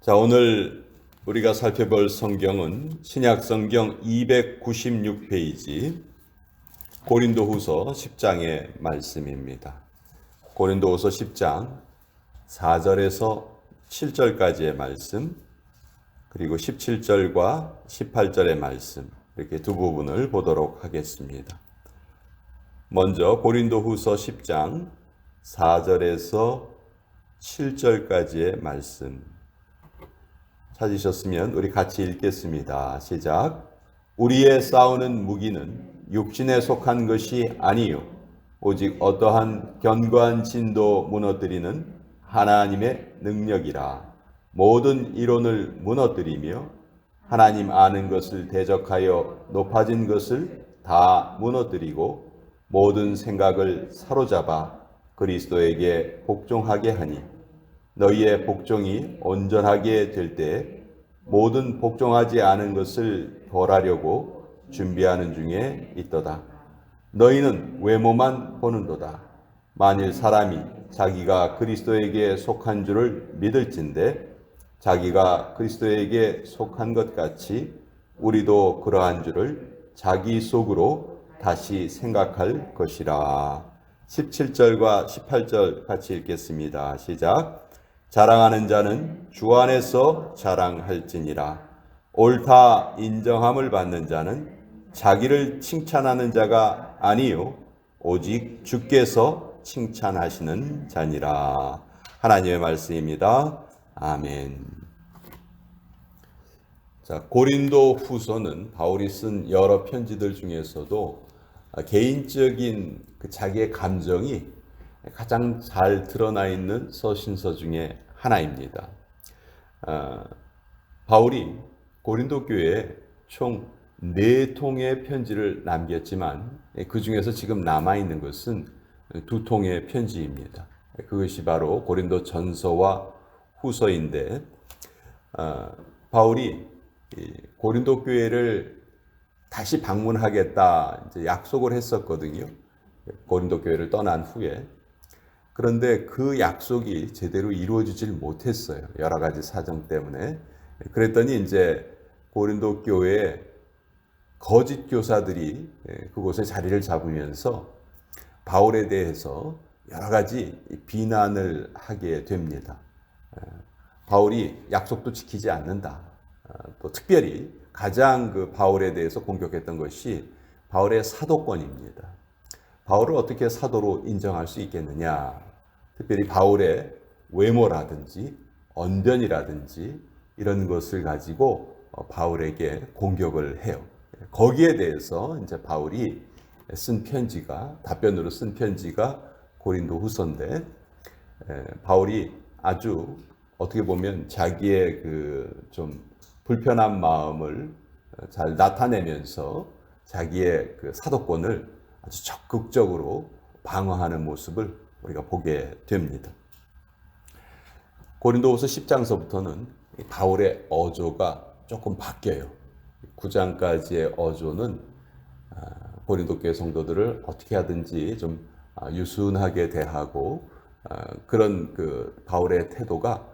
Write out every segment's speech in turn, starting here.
자, 오늘 우리가 살펴볼 성경은 신약 성경 296페이지 고린도후서 10장의 말씀입니다. 고린도후서 10장 4절에서 7절까지의 말씀, 그리고 17절과 18절의 말씀, 이렇게 두 부분을 보도록 하겠습니다. 먼저 고린도후서 10장 4절에서 7절까지의 말씀 찾으셨으면 우리 같이 읽겠습니다. 시작. 우리의 싸우는 무기는 육신에 속한 것이 아니요 오직 어떠한 견고한 진도 무너뜨리는 하나님의 능력이라. 모든 이론을 무너뜨리며 하나님 아는 것을 대적하여 높아진 것을 다 무너뜨리고 모든 생각을 사로잡아 그리스도에게 복종하게 하니 너희의 복종이 온전하게 될 때 모든 복종하지 않은 것을 벌하려고 준비하는 중에 있도다. 너희는 외모만 보는도다. 만일 사람이 자기가 그리스도에게 속한 줄을 믿을진대 자기가 그리스도에게 속한 것 같이 우리도 그러한 줄을 자기 속으로 다시 생각할 것이라. 17절과 18절 같이 읽겠습니다. 시작. 자랑하는 자는 주 안에서 자랑할지니라. 옳다 인정함을 받는 자는 자기를 칭찬하는 자가 아니요 오직 주께서 칭찬하시는 자니라. 하나님의 말씀입니다. 아멘. 자, 고린도 후서는 바울이 쓴 여러 편지들 중에서도 개인적인 자기의 감정이 가장 잘 드러나 있는 서신서 중에 하나입니다. 바울이 고린도 교회에 총 4통의 편지를 남겼지만 그 중에서 지금 남아있는 것은 2통의 편지입니다. 그것이 바로 고린도 전서와 후서인데 바울이 고린도 교회를 다시 방문하겠다 이제 약속을 했었거든요. 고린도 교회를 떠난 후에. 그런데 그 약속이 제대로 이루어지질 못했어요. 여러 가지 사정 때문에. 그랬더니 이제 고린도 교회에 거짓 교사들이 그곳에 자리를 잡으면서 바울에 대해서 여러 가지 비난을 하게 됩니다. 바울이 약속도 지키지 않는다. 또 특별히 가장 그 바울에 대해서 공격했던 것이 바울의 사도권입니다. 바울을 어떻게 사도로 인정할 수 있겠느냐? 특별히 바울의 외모라든지 언변이라든지 이런 것을 가지고 바울에게 공격을 해요. 거기에 대해서 이제 바울이 쓴 편지가 답변으로 쓴 편지가 고린도 후서인데 바울이 아주 어떻게 보면 자기의 그 좀 불편한 마음을 잘 나타내면서 자기의 그 사도권을 아주 적극적으로 방어하는 모습을 우리가 보게 됩니다. 고린도후서 10장서부터는 바울의 어조가 조금 바뀌어요. 9장까지의 어조는 고린도 교회 성도들을 어떻게 하든지 좀 유순하게 대하고 그런 그 바울의 태도가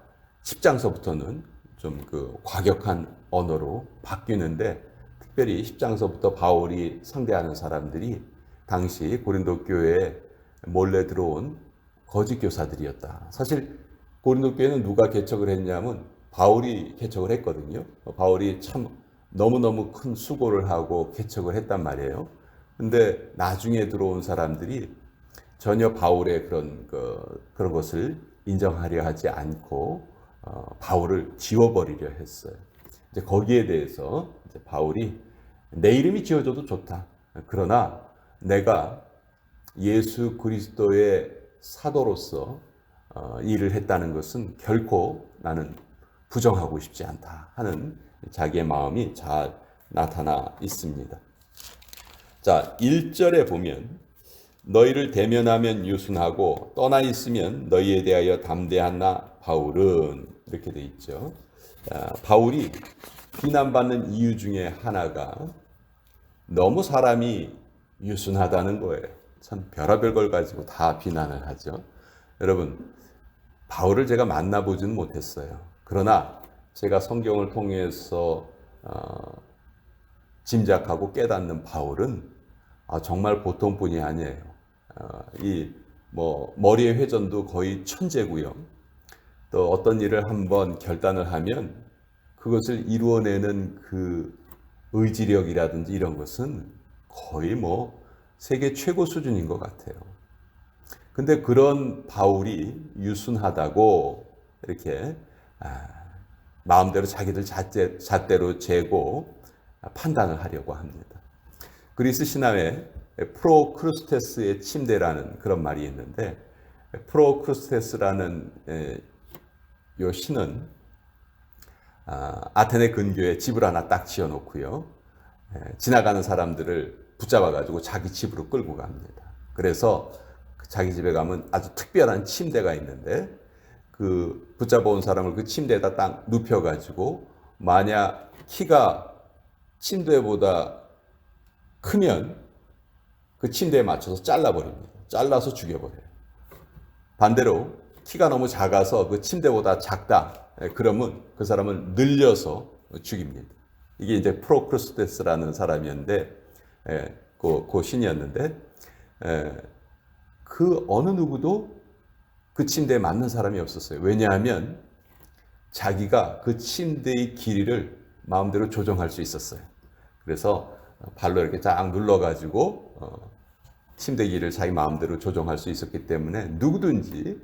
10장서부터는 좀 그 과격한 언어로 바뀌는데 특별히 10장서부터 바울이 상대하는 사람들이 당시 고린도 교회에 몰래 들어온 거짓 교사들이었다. 사실 고린도 교회는 누가 개척을 했냐면 바울이 개척을 했거든요. 바울이 참 너무너무 큰 수고를 하고 개척을 했단 말이에요. 근데 나중에 들어온 사람들이 전혀 바울의 그런 것을 인정하려 하지 않고 바울을 지워버리려 했어요. 이제 거기에 대해서 이제 바울이 내 이름이 지워져도 좋다. 그러나 내가 예수 그리스도의 사도로서 일을 했다는 것은 결코 나는 부정하고 싶지 않다 하는 자기의 마음이 잘 나타나 있습니다. 자, 1절에 보면 너희를 대면하면 유순하고 떠나 있으면 너희에 대하여 담대한 나 바울은 이렇게 돼 있죠. 바울이 비난받는 이유 중에 하나가 너무 사람이 유순하다는 거예요. 참 별의별 걸 가지고 다 비난을 하죠. 여러분, 바울을 제가 만나보지는 못했어요. 그러나 제가 성경을 통해서 짐작하고 깨닫는 바울은 정말 보통 분이 아니에요. 머리의 회전도 거의 천재고요. 또 어떤 일을 한번 결단을 하면 그것을 이루어내는 그 의지력이라든지 이런 것은 거의 세계 최고 수준인 것 같아요. 근데 그런 바울이 유순하다고 이렇게 마음대로 자기들 잣대로 재고 판단을 하려고 합니다. 그리스 신화에 프로크루스테스의 침대라는 그런 말이 있는데, 프로크루스테스라는 요 신은 아테네 근교에 집을 하나 딱 지어놓고요, 지나가는 사람들을 붙잡아가지고 자기 집으로 끌고 갑니다. 그래서 자기 집에 가면 아주 특별한 침대가 있는데, 그 붙잡아온 사람을 그 침대에다 딱 눕혀가지고 만약 키가 침대보다 크면 그 침대에 맞춰서 잘라버립니다. 잘라서 죽여버려요. 반대로 키가 너무 작아서 그 침대보다 작다, 그러면 그 사람을 늘려서 죽입니다. 이게 이제 프로크루스테스라는 사람이었는데, 그 신이었는데, 그 어느 누구도 그 침대에 맞는 사람이 없었어요. 왜냐하면 자기가 그 침대의 길이를 마음대로 조정할 수 있었어요. 그래서 발로 이렇게 쫙 눌러가지고 침대 길이를 자기 마음대로 조정할 수 있었기 때문에 누구든지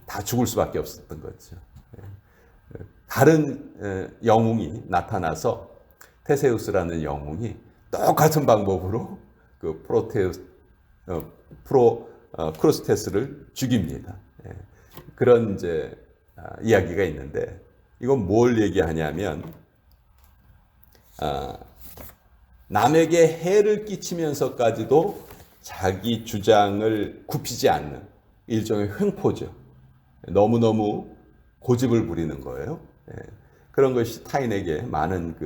다 죽을 수밖에 없었던 거죠. 다른 영웅이 나타나서 테세우스라는 영웅이 똑같은 방법으로 그 크루스테스를 죽입니다. 그런 이제 이야기가 있는데, 이건 뭘 얘기하냐면 남에게 해를 끼치면서까지도 자기 주장을 굽히지 않는 일종의 횡포죠. 너무너무 고집을 부리는 거예요. 그런 것이 타인에게 많은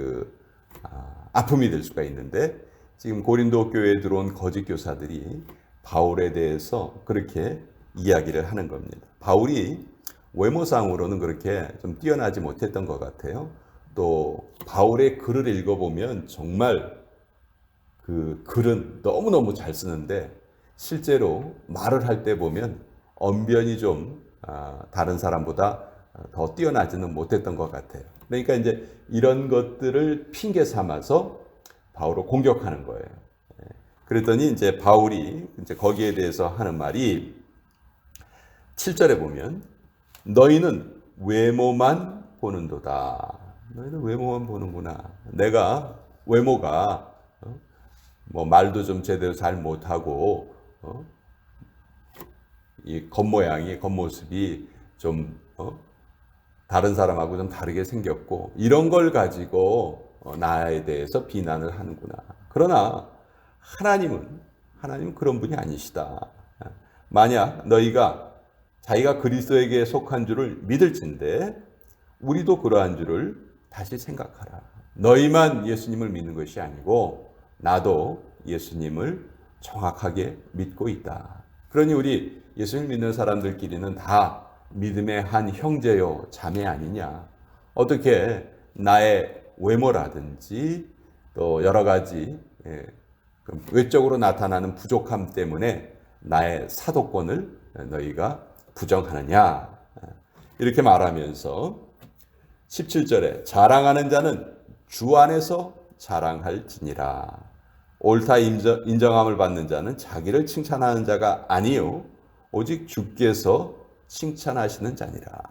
아픔이 될 수가 있는데, 지금 고린도 교회에 들어온 거짓 교사들이 바울에 대해서 그렇게 이야기를 하는 겁니다. 바울이 외모상으로는 그렇게 좀 뛰어나지 못했던 것 같아요. 또 바울의 글을 읽어보면 정말 그 글은 너무너무 잘 쓰는데, 실제로 말을 할 때 보면 언변이 좀 다른 사람보다 더 뛰어나지는 못했던 것 같아요. 그러니까 이제 이런 것들을 핑계 삼아서 바울을 공격하는 거예요. 그랬더니 이제 바울이 이제 거기에 대해서 하는 말이 7절에 보면, 너희는 외모만 보는도다. 너희는 외모만 보는구나. 내가 외모가 말도 좀 제대로 잘 못하고 이 겉모습이 좀 다른 사람하고 좀 다르게 생겼고, 이런 걸 가지고 나에 대해서 비난을 하는구나. 그러나 하나님은 그런 분이 아니시다. 만약 너희가 자기가 그리스도에게 속한 줄을 믿을진데 우리도 그러한 줄을 다시 생각하라. 너희만 예수님을 믿는 것이 아니고 나도 예수님을 정확하게 믿고 있다. 그러니 우리 예수님 믿는 사람들끼리는 다 믿음의 한 형제요 자매 아니냐. 어떻게 나의 외모라든지 또 여러 가지 외적으로 나타나는 부족함 때문에 나의 사도권을 너희가 부정하느냐. 이렇게 말하면서 17절에 자랑하는 자는 주 안에서 자랑할지니라. 옳다 인정함을 받는 자는 자기를 칭찬하는 자가 아니요 오직 주께서 칭찬하시는 자니라.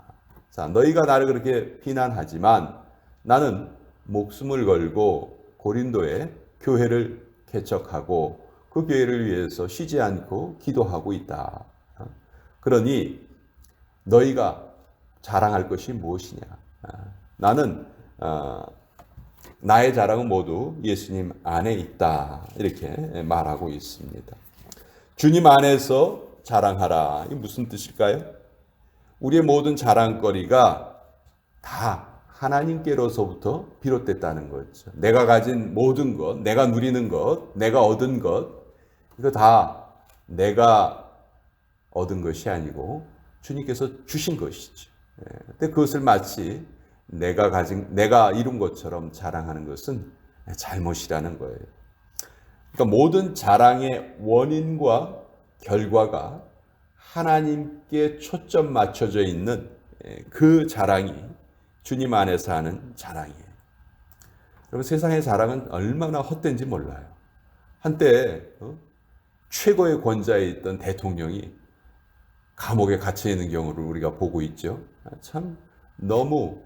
자, 너희가 나를 그렇게 비난하지만 나는 목숨을 걸고 고린도에 교회를 개척하고 그 교회를 위해서 쉬지 않고 기도하고 있다. 그러니 너희가 자랑할 것이 무엇이냐? 나는 나의 자랑은 모두 예수님 안에 있다. 이렇게 말하고 있습니다. 주님 안에서 자랑하라. 이게 무슨 뜻일까요? 우리의 모든 자랑거리가 다 하나님께로서부터 비롯됐다는 거죠. 내가 가진 모든 것, 내가 누리는 것, 내가 얻은 것, 이거 다 내가 얻은 것이 아니고 주님께서 주신 것이죠. 근데 그것을 마치 내가 이룬 것처럼 자랑하는 것은 잘못이라는 거예요. 그러니까 모든 자랑의 원인과 결과가 하나님께 초점 맞춰져 있는 그 자랑이 주님 안에서 하는 자랑이에요. 여러분, 세상의 자랑은 얼마나 헛된지 몰라요. 한때 최고의 권좌에 있던 대통령이 감옥에 갇혀 있는 경우를 우리가 보고 있죠. 참 너무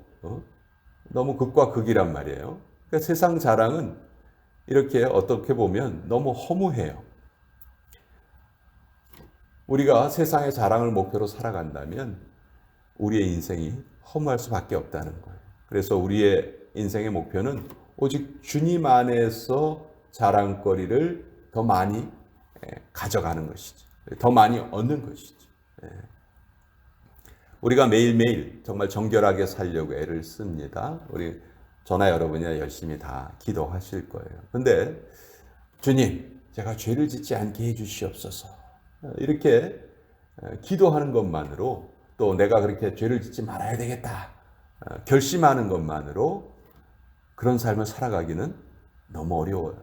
극과 극이란 말이에요. 그러니까 세상 자랑은 이렇게 어떻게 보면 너무 허무해요. 우리가 세상의 자랑을 목표로 살아간다면 우리의 인생이 허무할 수밖에 없다는 거예요. 그래서 우리의 인생의 목표는 오직 주님 안에서 자랑거리를 더 많이 가져가는 것이죠. 더 많이 얻는 것이죠. 우리가 매일매일 정말 정결하게 살려고 애를 씁니다. 우리 저나 여러분이나 열심히 다 기도하실 거예요. 근데 주님, 제가 죄를 짓지 않게 해주시옵소서. 이렇게 기도하는 것만으로, 또 내가 그렇게 죄를 짓지 말아야 되겠다 결심하는 것만으로 그런 삶을 살아가기는 너무 어려워요.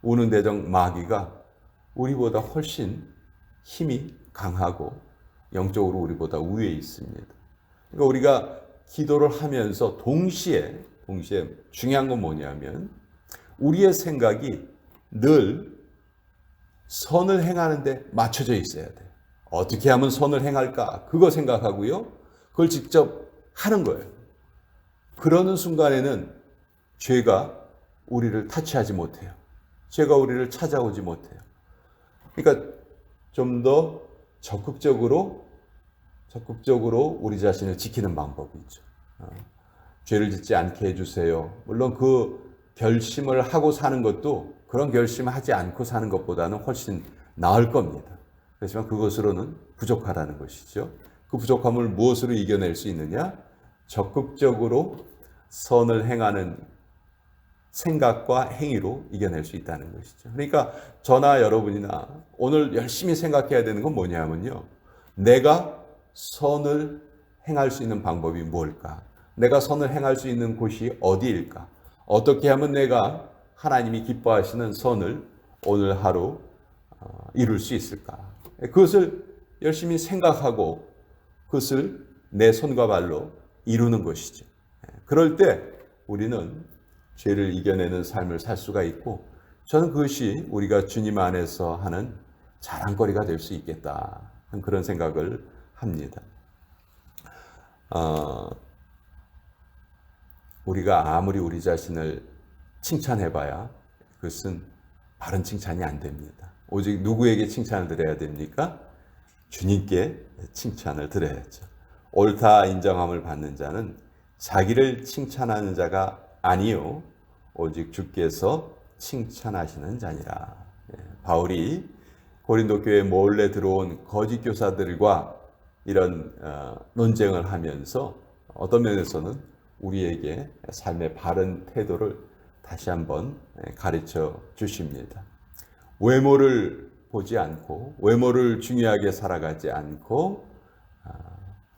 우는 대적 마귀가 우리보다 훨씬 힘이 강하고 영적으로 우리보다 우위에 있습니다. 그러니까 우리가 기도를 하면서 동시에 중요한 건 뭐냐면 우리의 생각이 늘 선을 행하는 데 맞춰져 있어야 돼요. 어떻게 하면 선을 행할까? 그거 생각하고요. 그걸 직접 하는 거예요. 그러는 순간에는 죄가 우리를 타치하지 못해요. 죄가 우리를 찾아오지 못해요. 그러니까 좀 더 적극적으로 우리 자신을 지키는 방법이 있죠. 죄를 짓지 않게 해주세요. 물론 그 결심을 하고 사는 것도 그런 결심을 하지 않고 사는 것보다는 훨씬 나을 겁니다. 그렇지만 그것으로는 부족하다는 것이죠. 그 부족함을 무엇으로 이겨낼 수 있느냐? 적극적으로 선을 행하는 생각과 행위로 이겨낼 수 있다는 것이죠. 그러니까 저나 여러분이나 오늘 열심히 생각해야 되는 건 뭐냐면요. 내가 선을 행할 수 있는 방법이 뭘까? 내가 선을 행할 수 있는 곳이 어디일까? 어떻게 하면 내가 하나님이 기뻐하시는 선을 오늘 하루 이룰 수 있을까? 그것을 열심히 생각하고 그것을 내 손과 발로 이루는 것이죠. 그럴 때 우리는 죄를 이겨내는 삶을 살 수가 있고, 저는 그것이 우리가 주님 안에서 하는 자랑거리가 될 수 있겠다, 그런 생각을 합니다. 우리가 아무리 우리 자신을 칭찬해봐야 그것은 바른 칭찬이 안 됩니다. 오직 누구에게 칭찬을 드려야 됩니까? 주님께 칭찬을 드려야죠. 옳다 인정함을 받는 자는 자기를 칭찬하는 자가 아니요 오직 주께서 칭찬하시는 자니라. 바울이 고린도 교회에 몰래 들어온 거짓 교사들과 이런 논쟁을 하면서 어떤 면에서는 우리에게 삶의 바른 태도를 다시 한번 가르쳐 주십니다. 외모를 보지 않고, 외모를 중요하게 살아가지 않고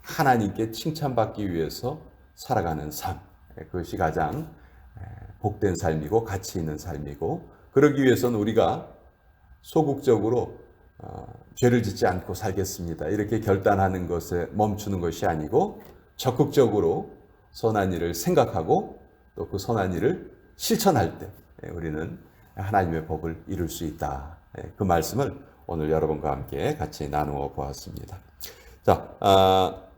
하나님께 칭찬받기 위해서 살아가는 삶, 그것이 가장 복된 삶이고 가치 있는 삶이고, 그러기 위해서는 우리가 소극적으로 죄를 짓지 않고 살겠습니다, 이렇게 결단하는 것에 멈추는 것이 아니고 적극적으로 선한 일을 생각하고 또 그 선한 일을 실천할 때 우리는 하나님의 법을 이룰 수 있다. 그 말씀을 오늘 여러분과 함께 같이 나누어 보았습니다. 자,